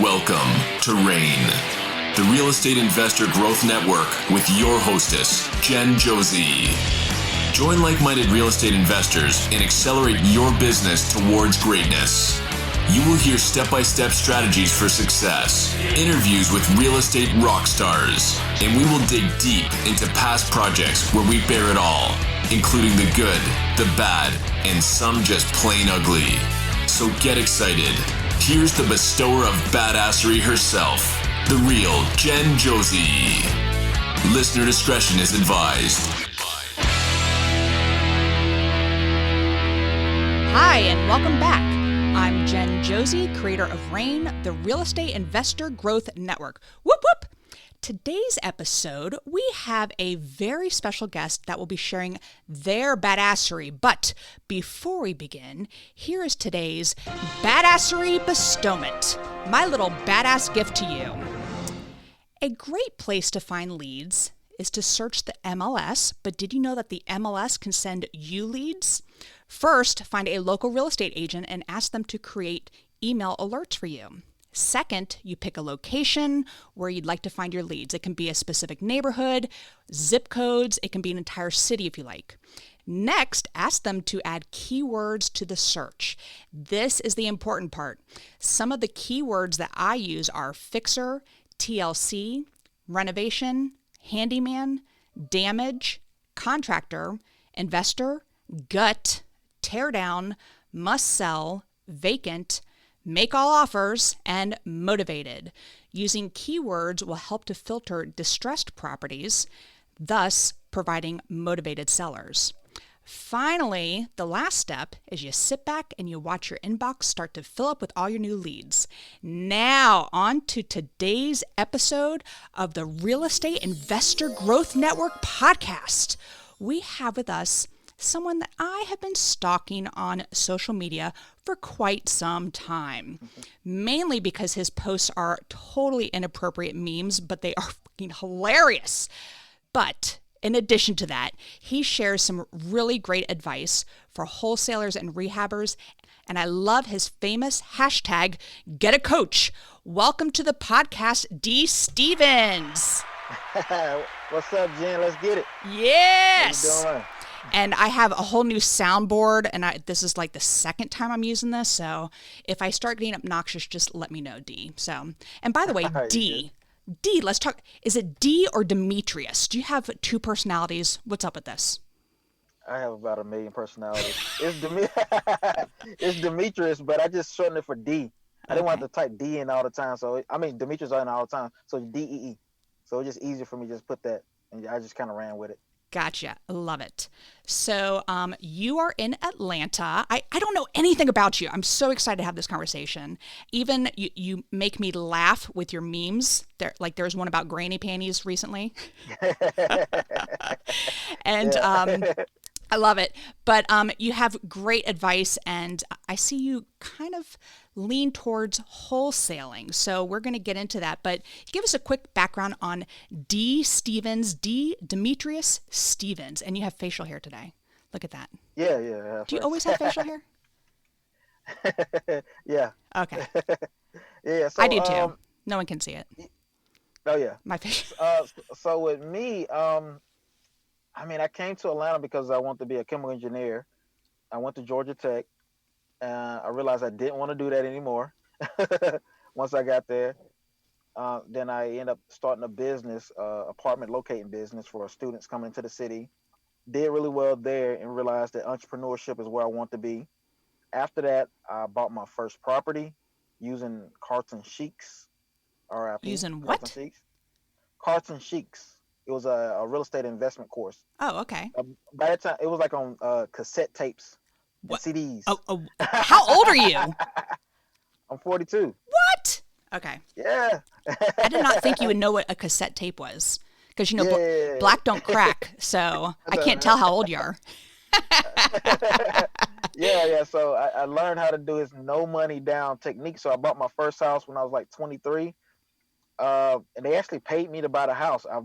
Welcome to RAIN, the Real Estate Investor Growth Network with your hostess, Jen Josie. Join like-minded real estate investors and accelerate your business towards greatness. You will hear step-by-step strategies for success, interviews with real estate rock stars, and we will dig deep into past projects where we bear it all, including the good, the bad, and some just plain ugly. So get excited. Here's the bestower of badassery herself, the real Jen Josie. Listener discretion is advised. Hi, and welcome back. I'm Jen Josie, creator of RAIN, the Real Estate Investor Growth Network. Whoop, whoop. Today's episode, we have a very special guest that will be sharing their badassery. But before we begin, here is today's badassery bestowment, my little badass gift to you. A great place to find leads is to search the MLS, but did you know that the MLS can send you leads? First, find a local real estate agent and ask them to create email alerts for you. Second, you pick a location where you'd like to find your leads. It can be a specific neighborhood, zip codes, it can be an entire city if you like. Next, ask them to add keywords to the search. This is the important part. Some of the keywords that I use are fixer, TLC, renovation, handyman, damage, contractor, investor, gut, tear down, must sell, vacant, make all offers, and motivated. Using keywords will help to filter distressed properties, thus providing motivated sellers. Finally, the last step is you sit back and you watch your inbox start to fill up with all your new leads. Now, on to today's episode of the Real Estate Investor Growth Network podcast. We have with us someone that I have been stalking on social media for quite some time, mainly because his posts are totally inappropriate memes, but they are fucking hilarious. But in addition to that, he shares some really great advice for wholesalers and rehabbers, and I love his famous hashtag, Get a Coach. Welcome to the podcast, Dee Stevens. What's up, Jen? Let's get it. Yes. How you doing? And I have a whole new soundboard, and this is like the second time I'm using this. So if I start getting obnoxious, just let me know, D. So, and by the way, D, let's talk. Is it D or Demetrius? Do you have two personalities? What's up with this? I have about 1 million personalities. It's Demetrius, but I just shortened it for D. I didn't want to type D in all the time. So, Demetrius in all the time. So D-E-E. So it's just easier for me to just put that. And I just kind of ran with it. Gotcha. Love it. So you are in Atlanta. I don't know anything about you. I'm so excited to have this conversation. Even you make me laugh with your memes. There's one about granny panties recently. And I love it. But you have great advice, and I see you kind of lean towards wholesaling. So we're going to get into that. But give us a quick background on Dee Stevens, Demetrius Stevens. And you have facial hair today. Look at that. Yeah. Do you always have facial hair? Yeah. Okay. Yeah. So, I do too. No one can see it. Oh, yeah. My face. So with me, I came to Atlanta because I want to be a chemical engineer. I went to Georgia Tech. I realized I didn't want to do that anymore. Once I got there, then I ended up starting a business, apartment locating business for students coming into the city. Did really well there and realized that entrepreneurship is where I want to be. After that, I bought my first property using Carton Sheiks. R.I.P. Using what? Carton Sheiks. Carton Sheiks. It was a real estate investment course. Oh, okay. By that time, it was like on cassette tapes. What? CDs. Oh, how old are you? I'm 42. What? Okay. Yeah. I did not think you would know what a cassette tape was. Because, black don't crack, so I can't tell how old you are. Yeah. So I learned how to do this no money down technique. So I bought my first house when I was like 23. And they actually paid me to buy the house. I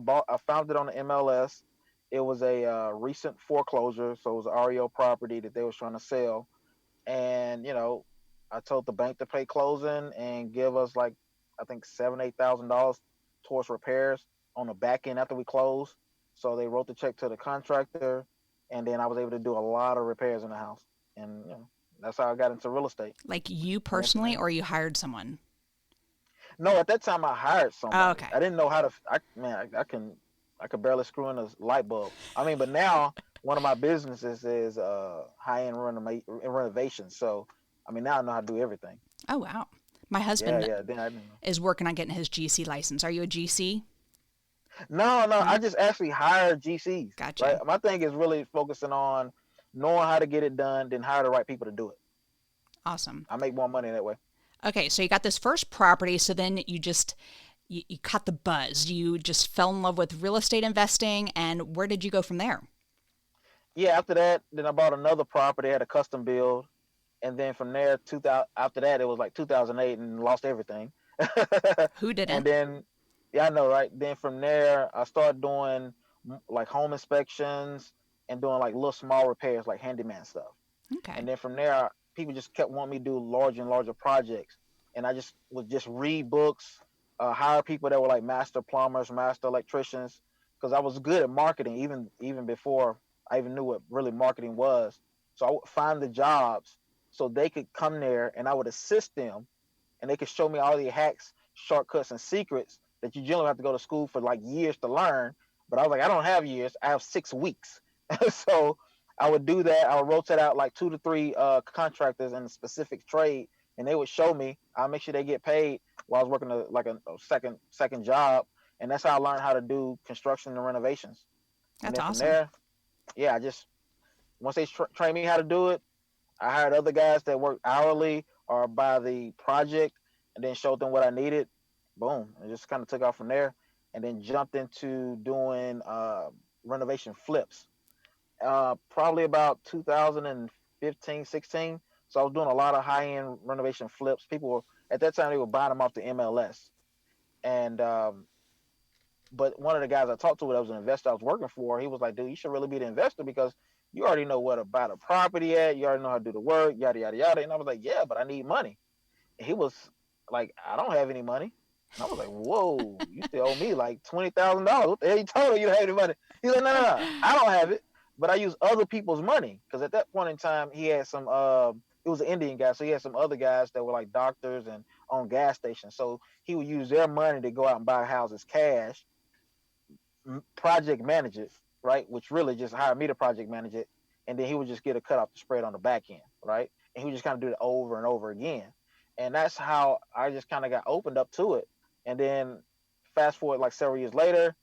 found it on the MLS. It was a recent foreclosure, so it was an REO property that they was trying to sell. And, I told the bank to pay closing and give us like I think $7,000, $8,000 towards repairs on the back end after we closed. So they wrote the check to the contractor, and then I was able to do a lot of repairs in the house, and that's how I got into real estate. Like you And then from personally, there, or you hired someone? no, at that time I hired Oh, somebody. okay. I didn't know how to. I could barely screw in a light bulb. I mean, but now one of my businesses is high end renovation. So I mean, now I know how to do everything. Oh, wow. My Yeah, husband yeah. Then I didn't know. is working on getting his GC license. Are you a GC? No, no. No? I just actually hired GCs. Right. Gotcha. My thing is really focusing on knowing how to get it done, then hire the right people to do it. Awesome. I make more money that way. Okay, so you got this first property, so then you caught the buzz. You just fell in love with real estate investing, and where did you go from there? Yeah. After that, then I bought another property, had a custom build, and then from there, 2000. After that, it was like 2008, and lost everything. Who And didn't? then, yeah, I know, right? Then from there, I started doing like home inspections and doing like little small repairs, like handyman stuff. Okay. And then from there, people just kept wanting me to do larger and larger projects, and I just would just read books, hire people that were like master plumbers, master electricians, because I was good at marketing even before I even knew what really marketing was. So I would find the jobs so they could come there, and I would assist them, and they could show me all the hacks, shortcuts, and secrets that you generally have to go to school for like years to learn. But I was like, I don't have years. I have 6 weeks. So I would do that. I would rotate out like 2 to 3 contractors in a specific trade, and they would show me. I'll make sure they get paid while I was working a second job, and that's how I learned how to do construction and renovations. And That's then from awesome. there, yeah, I just once they train me how to do it, I hired other guys that worked hourly or by the project, and then showed them what I needed. Boom, it just kind of took off from there, and then jumped into doing renovation flips. Probably about 2015, 16. So I was doing a lot of high end renovation flips. People were at that time they were buying them off the MLS, and but one of the guys I talked to, that was an investor I was working for, he was like, "Dude, you should really be the investor because you already know what about a property at. You already know how to do the work, yada yada yada." And I was like, "Yeah, but I need money." And he was like, "I don't have any money." And I was like, "Whoa, you still owe me like $20,000. What the hell you told me you don't have any money?" He's like, "No, no, no, I don't have it, but I use other people's money." Because at that point in time, he had some. It was an Indian guy, so he had some other guys that were like doctors and on gas stations. So he would use their money to go out and buy houses cash, project manage it, right? Which really just hired me to project manage it, and then he would just get a cut off the spread on the back end, right? And he would just kind of do it over and over again, and that's how I just kind of got opened up to it. And then fast forward like several years later,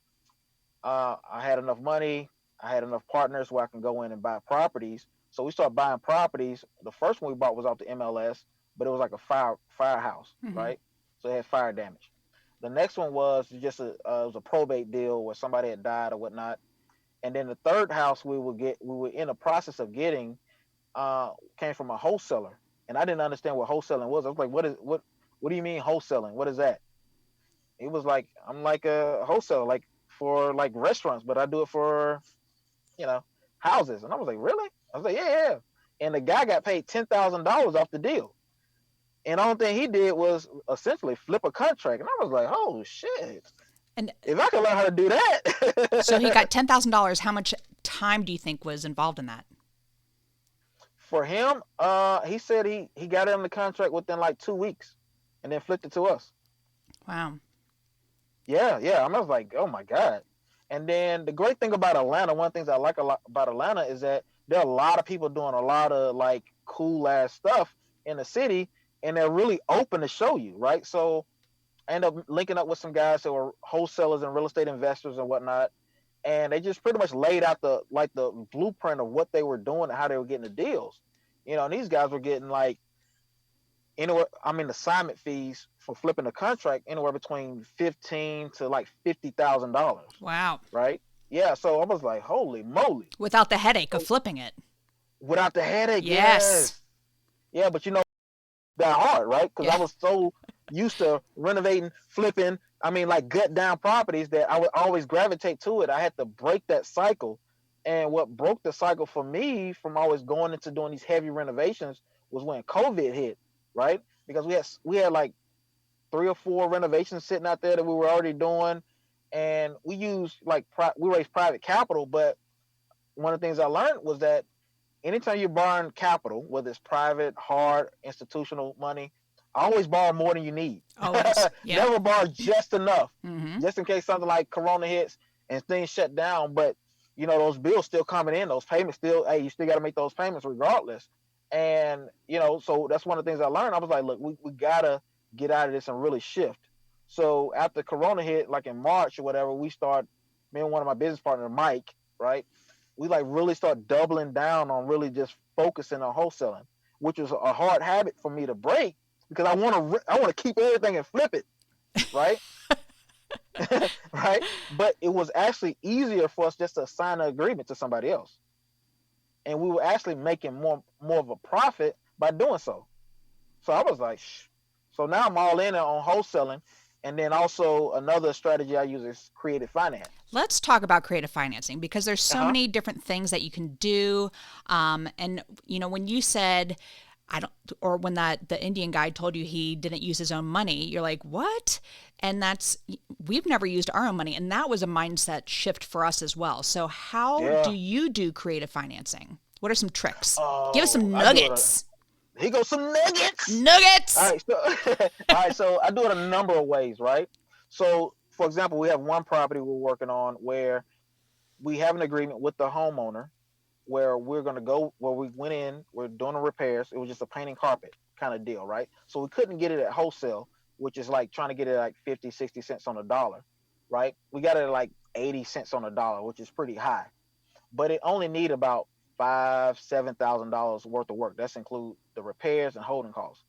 I had enough money, I had enough partners where I can go in and buy properties. So we started buying properties. The first one we bought was off the MLS, but it was like a firehouse, Hmm. right? So it had fire damage. The next one was just it was a probate deal where somebody had died or whatnot. And then the third house we were in the process of getting came from a wholesaler, and I didn't understand what wholesaling was. I was like, what do you mean wholesaling? What is that? It was like, I'm like a wholesaler, like for like restaurants, but I do it for you know houses. And I was like, really? I was like, yeah, yeah. And the guy got paid $10,000 off the deal. And the only thing he did was essentially flip a contract. And I was like, oh shit. And If I could learn how to do so he that. got $10,000. How much time do you think was involved in that? For him, he said he got it on the contract within like 2 weeks and then flipped it to us. Wow. Yeah, yeah. I was like, oh my God. And then the great thing about Atlanta, one of the things I like a lot about Atlanta is that there are a lot of people doing a lot of like cool ass stuff in the city, and they're really open to show you, right? So I ended up linking up with some guys that were wholesalers and real estate investors and whatnot, and they just pretty much laid out the blueprint of what they were doing and how they were getting the deals. And these guys were getting like anywhere, I mean, assignment fees for flipping the contract anywhere between 15 to like $50,000, Wow. right? Yeah, so I was like, holy moly, Without the headache of flipping it. without the headache. Yes. Yes, yeah, but that hard, right? Because I Yeah. was so used to renovating, flipping. I mean, like gut down properties that I would always gravitate to it. I had to break that cycle. And what broke the cycle for me from always going into doing these heavy renovations was when COVID hit, right? Because we had like 3 or 4 renovations sitting out there that we were already doing, and we used we raised private capital. But one of the things I learned was that anytime you're borrowing capital, whether it's private, hard, institutional money, always borrow more than you need. Always. Yeah. Never borrow just enough, Mm-hmm. just in case something like Corona hits and things shut down. But those bills still coming in, those payments still. Hey, you still got to make those payments regardless. And so that's one of the things I learned. I was like, look, we gotta get out of this and really shift. So after Corona hit, like in March or whatever, me and one of my business partners, Mike, right? We really start doubling down on really just focusing on wholesaling, which was a hard habit for me to break because I want to keep everything and flip it, right? Right? But it was actually easier for us just to sign an agreement to somebody else, and we were actually making more of a profit by doing so. So I was like, shh. So now I'm all in on wholesaling. And then also another strategy I use is creative finance. Let's talk about creative financing because there's so many different things that you can do. And when you said when the Indian guy told you he didn't use his own money, you're like, what? And we've never used our own money. And that was a mindset shift for us as well. So how do you do creative financing? What are some tricks? Give us some nuggets. Here goes some nuggets. Nuggets. All right. So I do it a number of ways, right? So, for example, we have one property we're working on where we have an agreement with the homeowner where we're going to go, where we went in, we're doing the repairs. It was just a painting carpet kind of deal, right? So we couldn't get it at wholesale, which is like trying to get it at 50, 60 cents on the dollar, right? We got it at 80 cents on the dollar, which is pretty high. But it only need about $7,000 worth of work. That's include the repairs and holding costs.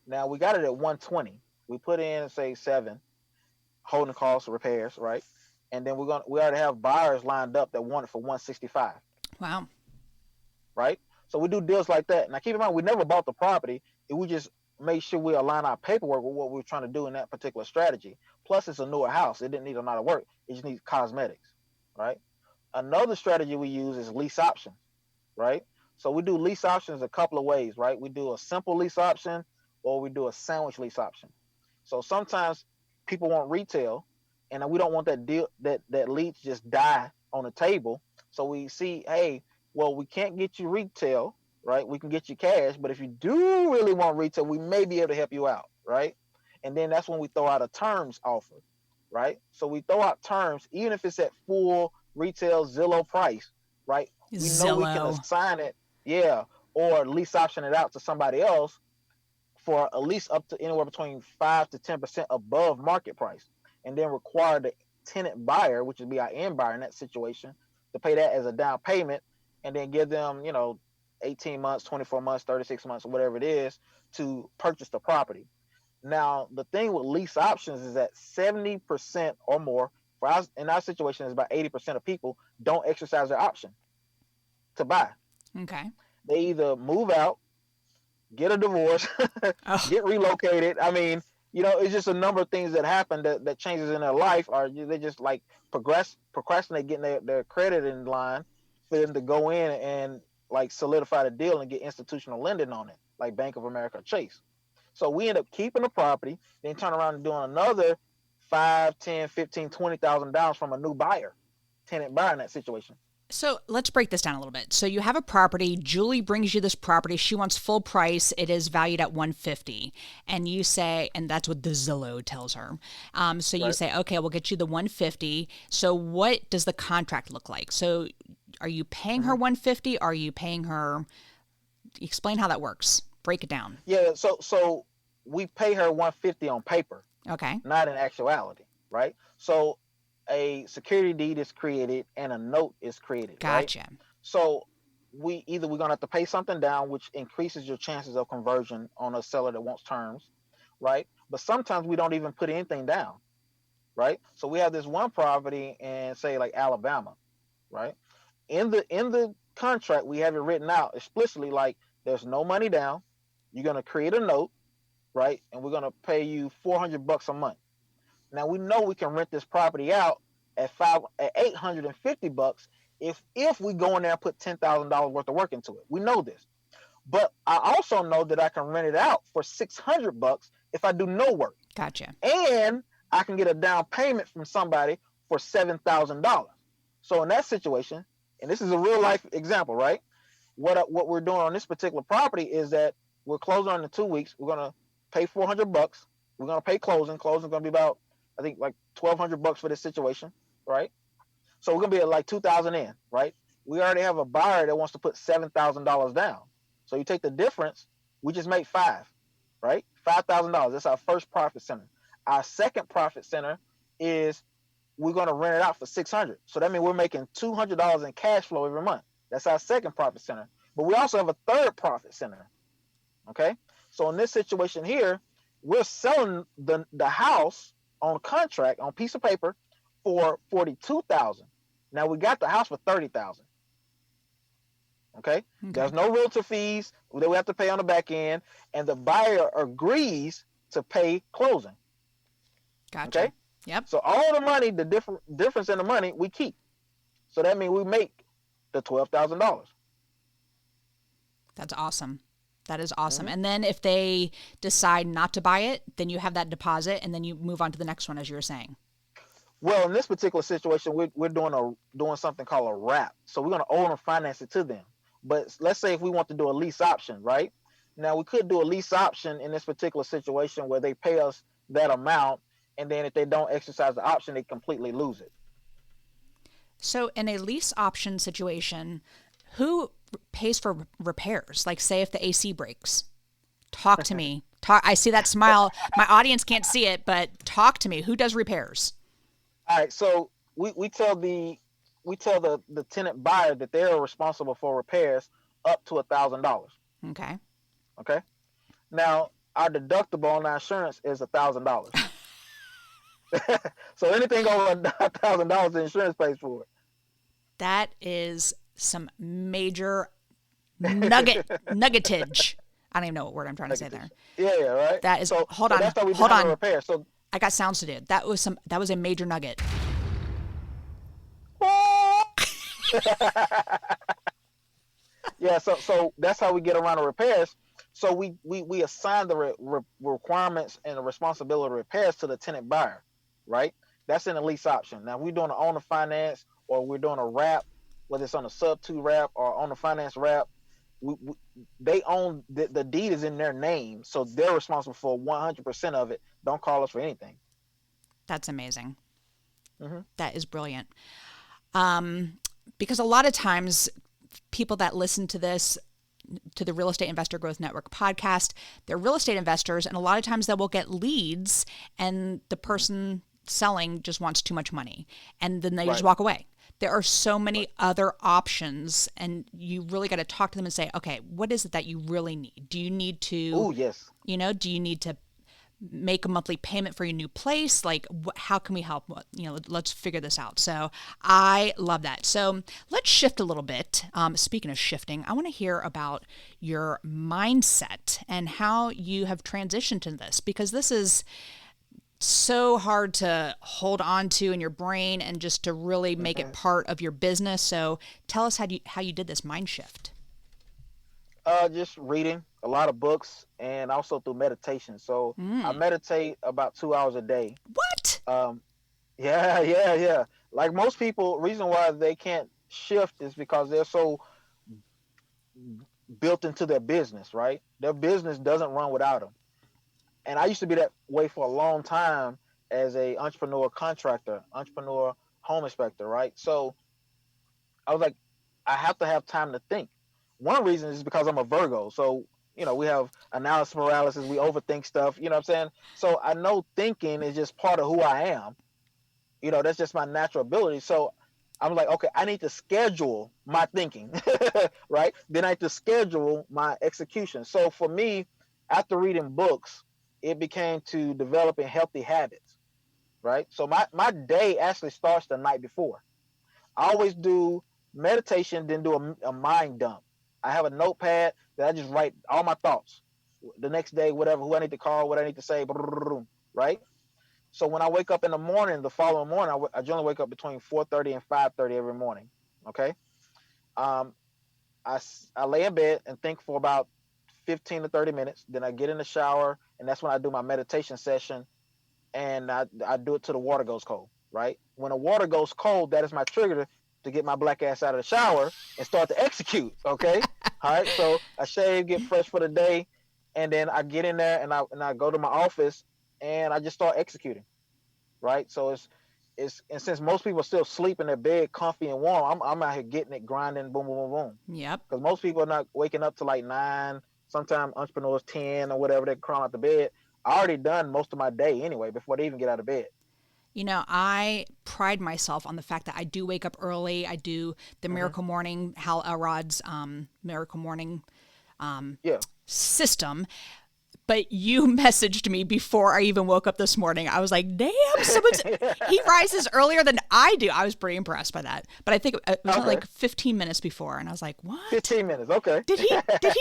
Now we got it at 120. We put in say 7 holding costs, repairs, right? And then we already have buyers lined up that want it for 165. Wow. Right? So we do deals like that. Now keep in mind, we never bought the property. We just made sure we align our paperwork with what we were trying to do in that particular strategy. Plus, it's a newer house. It didn't need a lot of work. It just needs cosmetics, right? Another strategy we use is lease option, right? So we do lease options a couple of ways, right? We do a simple lease option or we do a sandwich lease option. So sometimes people want retail and we don't want that deal, that lease just die on the table. So we see, hey, well, we can't get you retail, right? We can get you cash, but if you do really want retail, we may be able to help you out, right? And then that's when we throw out a terms offer, right? So we throw out terms, even if it's at full retail Zillow price, right? We know we can assign it, or lease option it out to somebody else for a lease up to anywhere between 5 to 10% above market price, and then require the tenant buyer, which would be our end buyer in that situation, to pay that as a down payment, and then give them, 18 months, 24 months, 36 months, whatever it is, to purchase the property. Now, the thing with lease options is that 70% or more, for us, in our situation, is about 80% of people don't exercise their option to buy. Okay. They either move out, get a divorce, get relocated. I mean, it's just a number of things that happen that changes in their life, or they just procrastinate getting their credit in line for them to go in and solidify the deal and get institutional lending on it, like Bank of America or Chase. So we end up keeping the property, then turn around and doing another $5, $10, $15, $20,000 from a new buyer, tenant buyer in that situation. So let's break this down a little bit. So you have a property. Julie brings you this property. She wants full price. It is valued at $150, and you say, and that's what the Zillow tells her. So you say, okay, we'll get you the $150. So what does the contract look like? So are you paying her $150? Are you paying her? Explain how that works. Break it down. Yeah. So we pay her $150 on paper. Okay. Not in actuality, right? So a security deed is created and a note is created. Gotcha. Right? So we're gonna have to pay something down, which increases your chances of conversion on a seller that wants terms, right? But sometimes we don't even put anything down, right? So we have this one property in say Alabama, right? In the contract we have it written out explicitly there's no money down. You're gonna create a note, right? And we're gonna pay you $400 a month. Now we know we can rent this property out at $850 if we go in there and put $10,000 worth of work into it. We know this, but I also know that I can rent it out for $600 if I do no work. Gotcha. And I can get a down payment from somebody for $7,000. So in that situation, and this is a real life example, right? What we're doing on this particular property is that we're closing on in 2 weeks. We're gonna pay $400. We're gonna pay closing. Closing is gonna be about, I think, like $1,200 for this situation, right? So we're gonna be at like 2,000 in, right? We already have a buyer that wants to put $7,000 down. So you take the difference. We just make five, right? $5,000. That's our first profit center. Our second profit center is we're gonna rent it out for 600. So that means we're making $200 in cash flow every month. That's our second profit center. But we also have a third profit center. Okay. So in this situation here, we're selling the house on contract on piece of paper for 42,000. Now we got the house for 30,000. Okay? There's no realtor fees that we have to pay on the back end, and the buyer agrees to pay closing. Gotcha. Okay? Yep. So all the money, the difference in the money, we keep. So that means we make the $12,000. That's awesome. That is awesome. And then if they decide not to buy it, then you have that deposit, and then you move on to the next one, as you were saying. Well, in this particular situation, we're doing something called a wrap. So we're going to own or finance it to them. But let's say if we want to do a lease option, right? Now we could do a lease option in this particular situation where they pay us that amount, and then if they don't exercise the option, they completely lose it. So in a lease option situation, who pays for repairs? Like, say if the AC breaks, talk to me. I see that smile. My audience can't see it, but talk to me. Who does repairs? All right, so we tell the tenant buyer that they're responsible for repairs up to $1,000. Okay. Okay. Now our deductible on our insurance is $1,000. So anything over $1,000, the insurance pays for it. That is some major nuggetage. I don't even know what word I'm trying to say there. Yeah, right. That is. So, hold so on. That's how we Hold do on. repair. So I got sounds to do. That was a major nugget. Yeah, so that's how we get around the repairs. So we assign the requirements and the responsibility of repairs to the tenant buyer, right? That's in the lease option. Now we're doing an owner finance, or we're doing a wrap, whether it's on a sub 2 wrap or on a finance wrap. They own the deed is in their name, so they're responsible for 100% of it. Don't call us for anything. That's amazing. Mm-hmm. That is brilliant. Because a lot of times people that listen to this, to the Real Estate Investor Growth Network podcast, they're real estate investors, and a lot of times they will get leads and the person selling just wants too much money, and then they just walk away. There are so many other options, and you really got to talk to them and say, okay, what is it that you really need? Do you need to, Oh, yes. Do you need to make a monthly payment for your new place? Like, how can we help? Let's figure this out. So I love that. So let's shift a little bit. Speaking of shifting, I want to hear about your mindset and how you have transitioned to this, because this is so hard to hold on to in your brain and just to really make it part of your business. So tell us how you did this mind shift. Just reading a lot of books, and also through meditation. So I meditate about 2 hours a day. What? Yeah. Like most people, reason why they can't shift is because they're so built into their business, right? Their business doesn't run without them. And I used to be that way for a long time as a entrepreneur contractor, entrepreneur home inspector, right? So I was like, I have to have time to think. One reason is because I'm a Virgo. So, we have analysis paralysis. We overthink stuff. You know what I'm saying? So I know thinking is just part of who I am. That's just my natural ability. So I'm like, okay, I need to schedule my thinking, right? Then I need to schedule my execution. So for me, after reading books, it became to developing healthy habits, right? So my day actually starts the night before. I always do meditation, then do a mind dump. I have a notepad that I just write all my thoughts. The next day, whatever, who I need to call, what I need to say, right? So when I wake up in the morning, the following morning, I generally wake up between 4:30 and 5:30 every morning, okay? I lay in bed and think for about 15 to 30 minutes. Then I get in the shower, and that's when I do my meditation session and I do it till the water goes cold. Right? When the water goes cold, that is my trigger to get my black ass out of the shower and start to execute. Okay. All right. So I shave, get fresh for the day, and then I get in there and I go to my office and I just start executing. Right. So it's and since most people still sleep in their bed, comfy and warm, I'm out here getting it, grinding, boom, boom, boom, boom. Yep. Because most people are not waking up to like 9, sometimes entrepreneurs 10 or whatever, they crawl out the bed. I already done most of my day anyway before they even get out of bed. You know, I pride myself on the fact that I do wake up early. I do the Miracle Morning, Hal Elrod's Miracle Morning Yeah. system. But you messaged me before I even woke up this morning. I was like, damn, he rises earlier than I do. I was pretty impressed by that. But I think it was only like 15 minutes before. And I was like, what? 15 minutes. Okay. Did he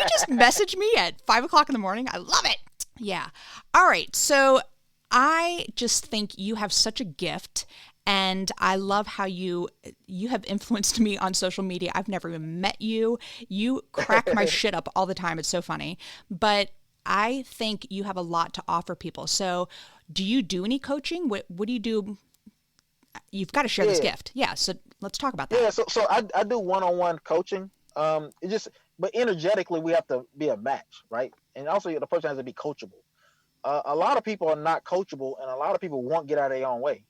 just message me at 5 o'clock in the morning? I love it. Yeah. All right. So I just think you have such a gift, and I love how you have influenced me on social media. I've never even met you. You crack my shit up all the time. It's so funny. But I think you have a lot to offer people. So do you do any coaching? What do you do? You've got to share this gift. Yeah. So let's talk about that. Yeah. So I do one-on-one coaching. But energetically, we have to be a match, right? And also the person has to be coachable. A lot of people are not coachable, and a lot of people won't get out of their own way.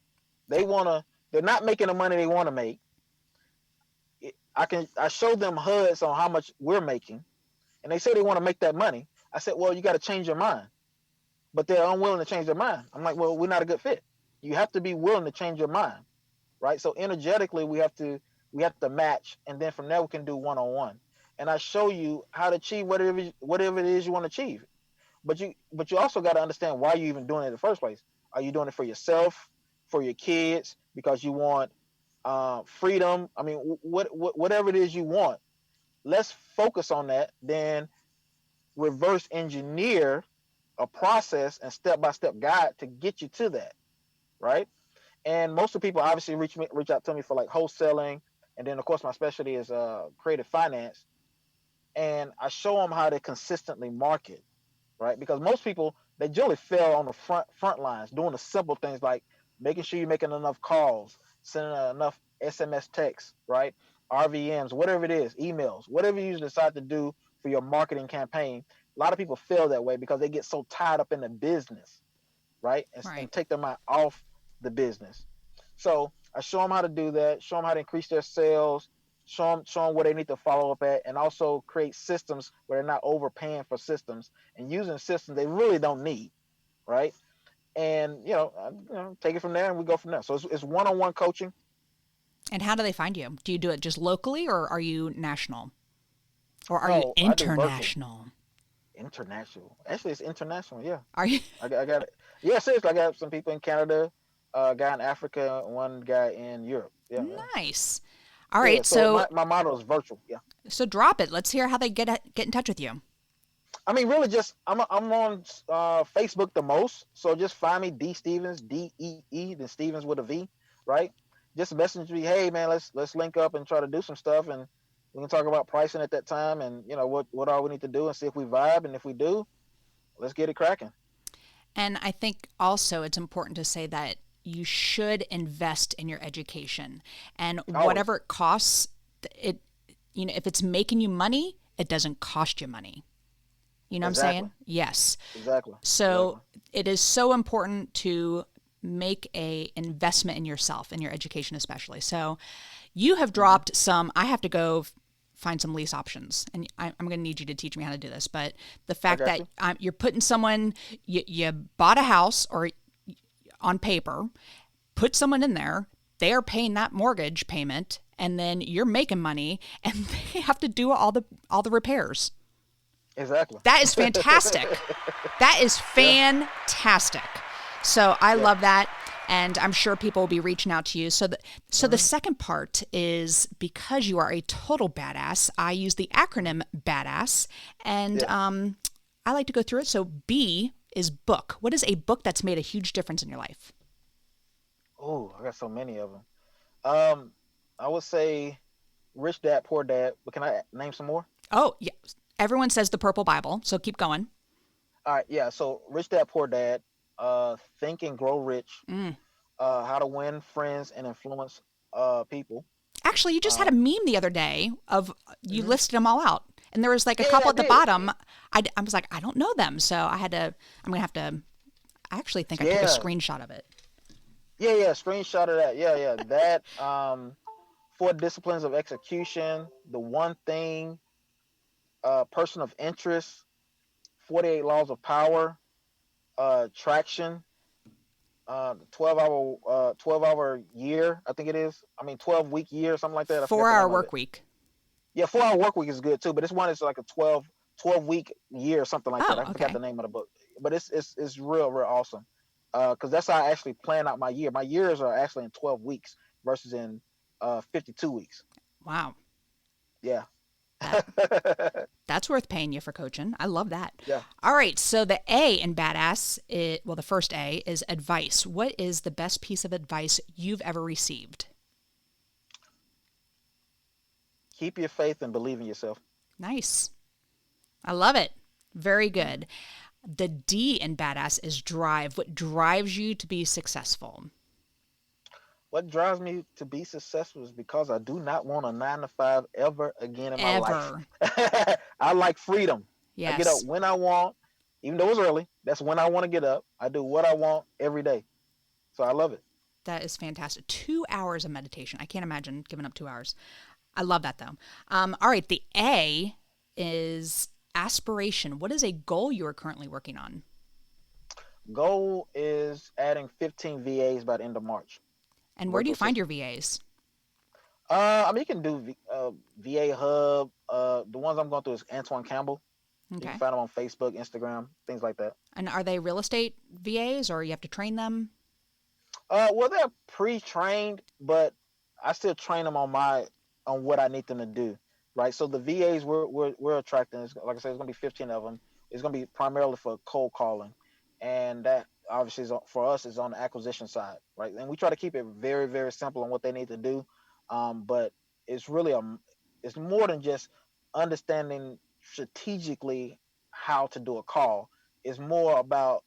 They're not making the money they want to make. I show them HUDs on how much we're making, and they say they want to make that money. I said, well, you got to change your mind, but they're unwilling to change their mind. I'm like, well, we're not a good fit. You have to be willing to change your mind, right? So energetically, we have to match, and then from there we can do one-on-one. And I show you how to achieve whatever it is you want to achieve. But you also got to understand why you're even doing it in the first place. Are you doing it for yourself, for your kids, because you want freedom? I mean, whatever it is you want, let's focus on that. Then reverse engineer a process and step-by-step guide to get you to that, right? And most of the people obviously reach out to me for like wholesaling, and then of course my specialty is creative finance, and I show them how to consistently market. Right? Because most people, they generally fail on the front lines, doing the simple things like making sure you're making enough calls, sending enough SMS texts, right? RVMs, whatever it is, emails, whatever you decide to do for your marketing campaign. A lot of people fail that way because they get so tied up in the business, right? And take their mind off the business. So I show them how to do that, show them how to increase their sales, show them where they need to follow up at, and also create systems where they're not overpaying for systems and using systems they really don't need, right? And take it from there, and we go from there. So it's one-on-one coaching. And how do they find you? Do you do it just locally, or are you national, or are you international? International. Actually, it's international. Yeah. Are you? I got it. Yeah, seriously. I got some people in Canada, a guy in Africa, one guy in Europe. Yeah. Nice. All right, so my model is virtual. Yeah. So drop it. Let's hear how they get in touch with you. I mean, really, just I'm on Facebook the most. So just find me, Dee Stevens, DEE, then Stevens with a V, right? Just message me, hey man, let's link up and try to do some stuff, and we can talk about pricing at that time, and what all we need to do, and see if we vibe, and if we do, let's get it cracking. And I think also it's important to say that you should invest in your education, and whatever it costs, if it's making you money, it doesn't cost you money. You know what I'm saying? Yes. Exactly. So it is so important to make a investment in yourself, in your education especially. So you have dropped some, I have to go find some lease options, and I'm going to need you to teach me how to do this. But the fact that you're putting someone, you bought a house or on paper, put someone in there, they are paying that mortgage payment, and then you're making money, and they have to do all the repairs. Exactly. That is fantastic. That is fantastic. So I love that, and I'm sure people will be reaching out to you. So the second part is, because you are a total badass, I use the acronym BADASS, and I like to go through it. So B is book. What is a book that's made a huge difference in your life? Oh, I got so many of them. I would say Rich Dad, Poor Dad, but can I name some more? Oh, yeah. Everyone says the Purple Bible, so keep going. All right, yeah. So Rich Dad, Poor Dad. Think and Grow Rich, Mm. How to Win Friends and Influence People. Actually, you just had a Um, meme the other day of you mhm. listed them all out, and there was like a Yeah, couple I at the did. bottom. I was like, I don't know them, so I had to. I'm gonna have to. I actually think I took a Yeah, screenshot of it. yeah. Screenshot of that. Yeah. That. Four Disciplines of Execution. The One Thing. Person of Interest. 48 Laws of Power. Traction. 12 hour year. I think it is. I mean, 12-week year, something like that. I forgot Four the hour name of it. work week. Yeah, 4 hour work week is good too, but this one is like a 12 week year or something like that. Oh, I forgot okay. the name of the book, but it's real awesome. Because that's how I actually plan out my year. My years are actually in 12 weeks versus in 52 weeks. Wow. Yeah. That that's worth paying you for coaching. I love that. Yeah. All right. So the A in badass, well, the first A is advice. What is the best piece of advice you've ever received? Keep your faith and believe in yourself. Nice. I love it. Very good. The D in badass is drive. What drives you to be successful? What drives me to be successful is because I do not want a 9 to 5 ever again in my life. Ever. I like freedom. I get up Yes. when I want, even though it's early. That's when I want to get up. I do what I want every day. So I love it. That is fantastic. 2 hours of meditation. I can't imagine giving up 2 hours. I love that though. All right. The A is aspiration. What is a goal you are currently working on? Goal is adding 15 VAs by the end of March. And where do you Virtual find your assistant. VAs? I mean, you can do VA Hub. The ones I'm going through is Antoine Campbell. You can Okay. find them on Facebook, Instagram, things like that. And are they real estate VAs or you have to train them? Well, they're pre-trained, but I still train them on what I need them to do, right? So the VAs we're attracting, like I said, it's gonna be 15 of them. It's gonna be primarily for cold calling, and that obviously for us is on the acquisition side, right? And we try to keep it very very simple on what they need to do, but it's really it's more than just understanding strategically how to do a call. It's more about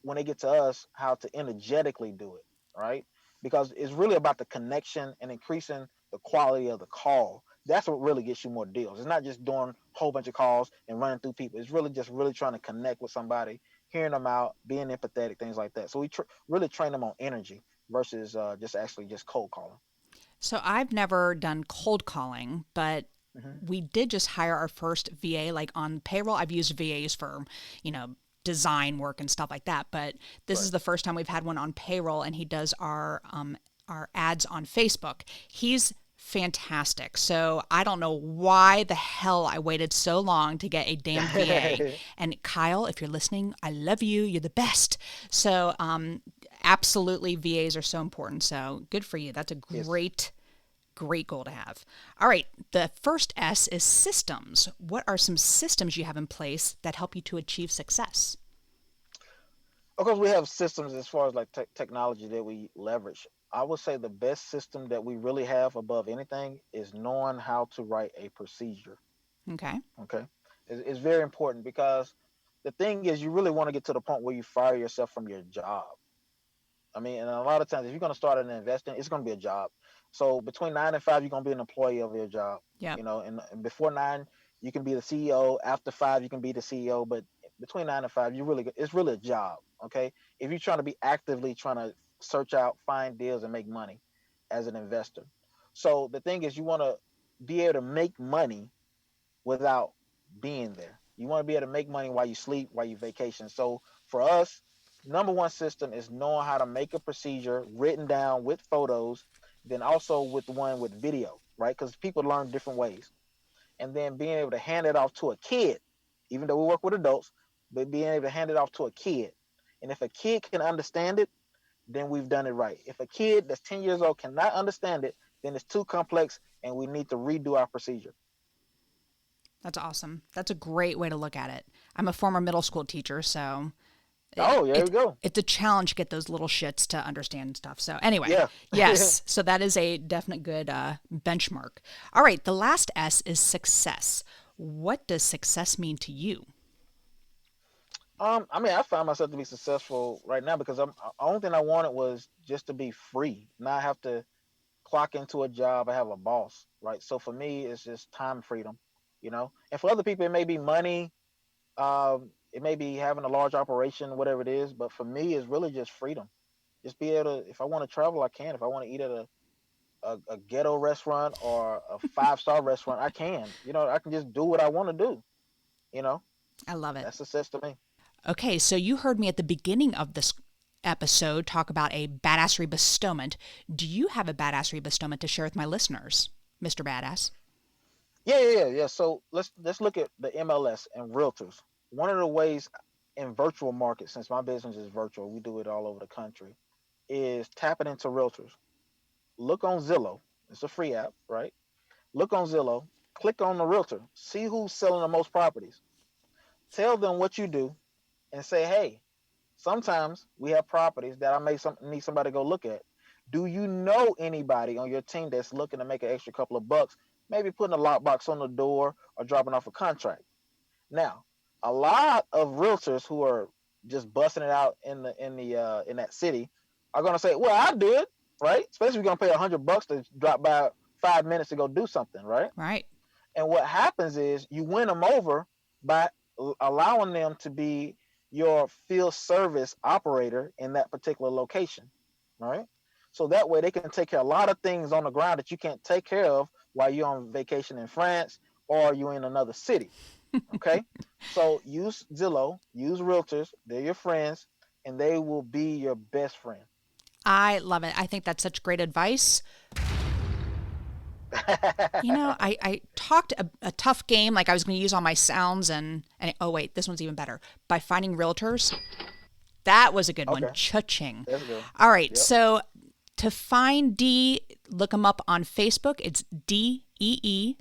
when they get to us how to energetically do it, right? Because it's really about the connection and increasing the quality of the call. That's what really gets you more deals. It's not just doing a whole bunch of calls and running through people. It's really just really trying to connect with somebody, hearing them out, being empathetic, things like that. So we really train them on energy versus just cold calling. So I've never done cold calling, but Hmm. we did just hire our first VA like on payroll. I've used VAs for, you know, design work and stuff like that, but this Right. is the first time we've had one on payroll and he does our ads on Facebook. He's fantastic. So I don't know why the hell I waited so long to get a damn VA. And Kyle, if you're listening, I love you. You're the best. So absolutely VAs are so important. So good for you. That's a Yes. great goal to have. All right, the first S is systems. What are some systems you have in place that help you to achieve success? Of course, we have systems as far as like technology that we leverage. I would say the best system that we really have above anything is knowing how to write a procedure. Okay. Okay, it's very important because the thing is, you really want to get to the point where you fire yourself from your job. I mean, and a lot of times, if you're going to start an investing, it's going to be a job. So between 9 and 5, you're going to be an employee of your job. Yep. And before 9, you can be the CEO. After 5, you can be the CEO. But between 9 and 5, it's really a job. Okay, if you're trying to be actively trying to search out, find deals, and make money as an investor. So the thing is, you want to be able to make money without being there. You want to be able to make money while you sleep, while you vacation. So for us, number one system is knowing how to make a procedure written down with photos, then also with the one with video, right? Because people learn different ways. And then being able to hand it off to a kid, even though we work with adults, but being able to hand it off to a kid. And if a kid can understand it, then we've done it right. If a kid that's 10 years old cannot understand it, then it's too complex and we need to redo our procedure. That's awesome. That's a great way to look at it. I'm a former middle school teacher, so Oh, there we go. it's a challenge to get those little shits to understand stuff. So anyway, Yeah. yes. So that is a definite good benchmark. All right. The last S is success. What does success mean to you? I mean, I found myself to be successful right now because only thing I wanted was just to be free, not have to clock into a job. I have a boss, right? So for me, it's just time freedom, And for other people, it may be money. It may be having a large operation, whatever it is. But for me, it's really just freedom. Just be able to, if I want to travel, I can. If I want to eat at a ghetto restaurant or a 5-star restaurant, I can. I can just do what I want to do. You know, I love it. that's success to me. Okay, so you heard me at the beginning of this episode talk about a badassery bestowment. Do you have a badassery bestowment to share with my listeners, Mr. Badass? Yeah. So let's look at the MLS and realtors. One of the ways in virtual markets, since my business is virtual, we do it all over the country, is tapping into realtors. Look on Zillow. It's a free app, right? Look on Zillow, click on the realtor, see who's selling the most properties. Tell them what you do and say, hey, sometimes we have properties that I may need somebody to go look at. Do you know anybody on your team that's looking to make an extra couple of bucks? Maybe putting a lockbox on the door or dropping off a contract. Now, a lot of realtors who are just busting it out in that city are going to say, "Well, I'll do it," right? Especially if you're going to pay $100 to drop by 5 minutes to go do something, right? Right. And what happens is you win them over by allowing them to be your field service operator in that particular location, right? So that way they can take care of a lot of things on the ground that you can't take care of while you're on vacation in France or you're in another city. Okay. So use Zillow, use realtors, they're your friends, and they will be your best friend. I love it. I think that's such great advice. I talked a tough game like I was going to use all my sounds and oh wait, this one's even better. By finding realtors. That was a good one. Cha-ching. That's good. All right. Yep. So to find Dee, look him up on Facebook. It's Dee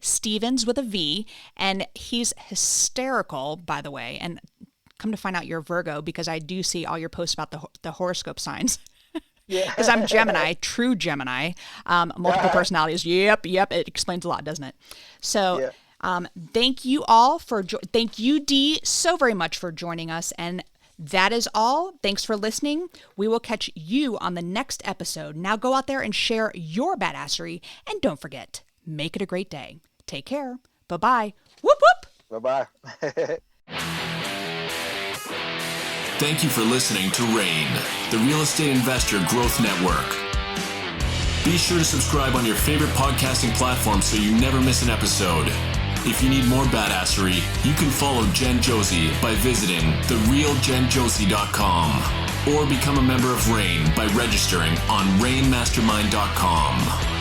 Stevens with a V. And he's hysterical, by the way. And come to find out you're Virgo because I do see all your posts about the horoscope signs. Yeah. Because I'm Gemini, true Gemini, multiple personalities. Yep. It explains a lot, doesn't it? So yeah. Thank you all thank you, Dee, so very much for joining us. And that is all. Thanks for listening. We will catch you on the next episode. Now go out there and share your badassery. And don't forget, make it a great day. Take care. Bye-bye. Whoop, whoop. Bye-bye. Thank you for listening to RAIN, the Real Estate Investor Growth Network. Be sure to subscribe on your favorite podcasting platform so you never miss an episode. If you need more badassery, you can follow Jen Josie by visiting therealjenjosie.com or become a member of RAIN by registering on rainmastermind.com.